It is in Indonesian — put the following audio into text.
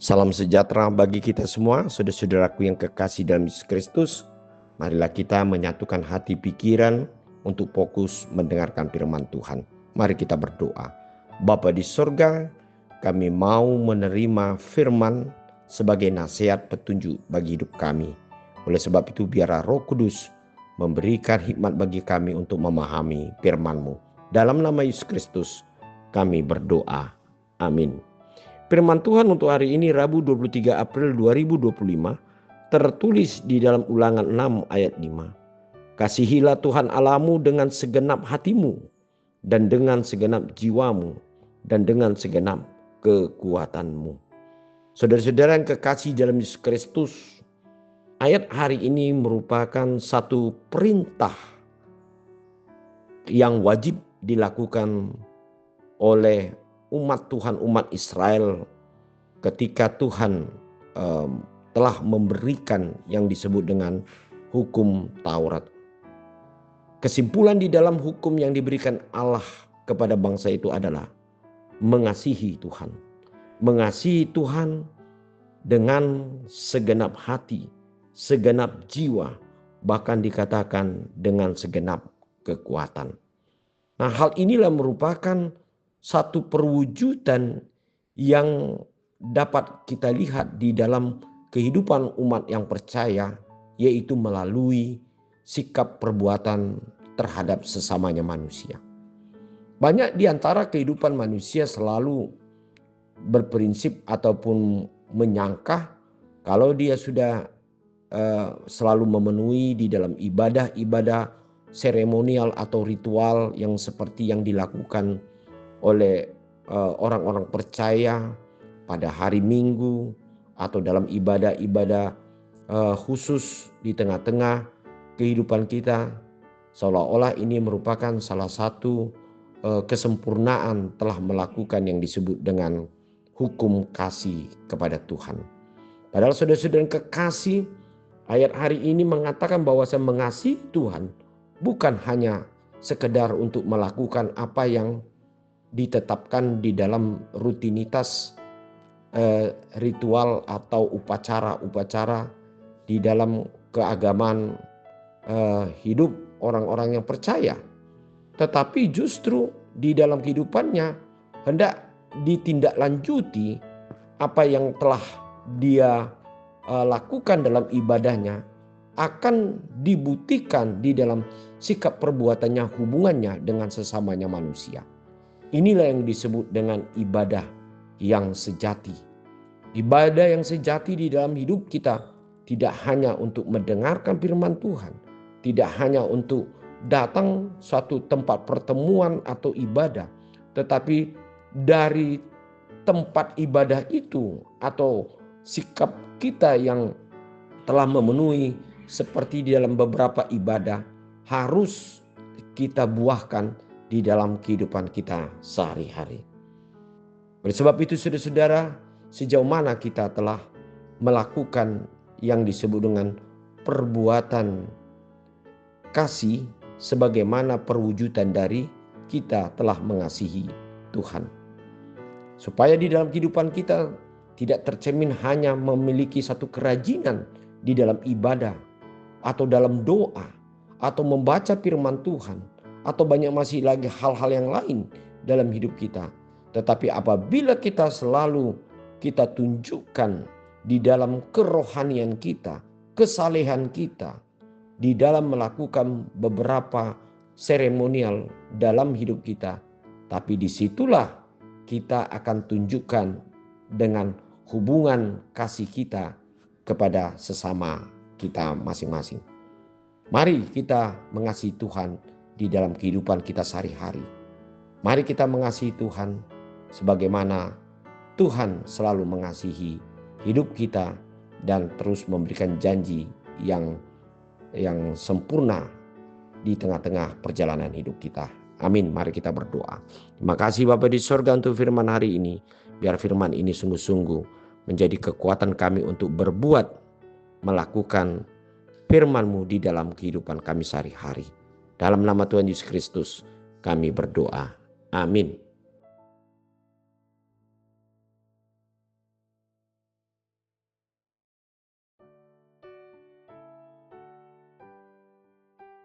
Salam sejahtera bagi kita semua, saudara-saudaraku yang kekasih dalam Yesus Kristus. Marilah kita menyatukan hati pikiran untuk fokus mendengarkan firman Tuhan. Mari kita berdoa. Bapa di sorga, kami mau menerima firman sebagai nasihat petunjuk bagi hidup kami. Oleh sebab itu biarlah Roh Kudus memberikan hikmat bagi kami untuk memahami firman-Mu. Dalam nama Yesus Kristus kami berdoa. Amin. Firman Tuhan untuk hari ini Rabu 23 April 2025 tertulis di dalam Ulangan 6 ayat 5. Kasihilah Tuhan Allahmu dengan segenap hatimu dan dengan segenap jiwamu dan dengan segenap kekuatanmu. Saudara-saudara yang kekasih dalam Yesus Kristus, ayat hari ini merupakan satu perintah yang wajib dilakukan oleh umat Tuhan, umat Israel ketika Tuhan telah memberikan yang disebut dengan hukum Taurat. Kesimpulan di dalam hukum yang diberikan Allah kepada bangsa itu adalah mengasihi Tuhan. Mengasihi Tuhan dengan segenap hati, segenap jiwa, bahkan dikatakan dengan segenap kekuatan. Nah, hal inilah merupakan satu perwujudan yang dapat kita lihat di dalam kehidupan umat yang percaya, yaitu melalui sikap perbuatan terhadap sesamanya manusia. Banyak di antara kehidupan manusia selalu berprinsip ataupun menyangka kalau dia sudah selalu memenuhi di dalam ibadah-ibadah seremonial atau ritual yang seperti yang dilakukan oleh orang-orang percaya pada hari Minggu atau dalam ibadah-ibadah khusus di tengah-tengah kehidupan kita, seolah-olah ini merupakan salah satu kesempurnaan telah melakukan yang disebut dengan hukum kasih kepada Tuhan. Padahal saudara-saudara yang kekasih, ayat hari ini mengatakan bahwa saya mengasihi Tuhan bukan hanya sekedar untuk melakukan apa yang ditetapkan di dalam rutinitas ritual atau upacara-upacara di dalam keagamaan hidup orang-orang yang percaya, tetapi justru di dalam kehidupannya hendak ditindaklanjuti apa yang telah dia lakukan dalam ibadahnya akan dibuktikan di dalam sikap perbuatannya, hubungannya dengan sesamanya manusia. Inilah yang disebut dengan ibadah yang sejati. Ibadah yang sejati di dalam hidup kita tidak hanya untuk mendengarkan firman Tuhan, tidak hanya untuk datang suatu tempat pertemuan atau ibadah, tetapi dari tempat ibadah itu atau sikap kita yang telah memenuhi seperti di dalam beberapa ibadah harus kita buahkan di dalam kehidupan kita sehari-hari. Oleh sebab itu saudara-saudara, sejauh mana kita telah melakukan yang disebut dengan perbuatan kasih sebagaimana perwujudan dari kita telah mengasihi Tuhan. Supaya di dalam kehidupan kita tidak tercermin hanya memiliki satu kerajinan di dalam ibadah atau dalam doa atau membaca firman Tuhan atau banyak masih lagi hal-hal yang lain dalam hidup kita. Tetapi apabila kita selalu kita tunjukkan di dalam kerohanian kita, kesalehan kita, di dalam melakukan beberapa seremonial dalam hidup kita, tapi disitulah kita akan tunjukkan dengan hubungan kasih kita kepada sesama kita masing-masing. Mari kita mengasihi Tuhan di dalam kehidupan kita sehari-hari. Mari kita mengasihi Tuhan sebagaimana Tuhan selalu mengasihi hidup kita dan terus memberikan janji yang sempurna di tengah-tengah perjalanan hidup kita. Amin. Mari kita berdoa. Terima kasih Bapa di sorga untuk firman hari ini. Biar firman ini sungguh-sungguh menjadi kekuatan kami untuk berbuat, melakukan firman-Mu di dalam kehidupan kami sehari-hari. Dalam nama Tuhan Yesus Kristus kami berdoa. Amin.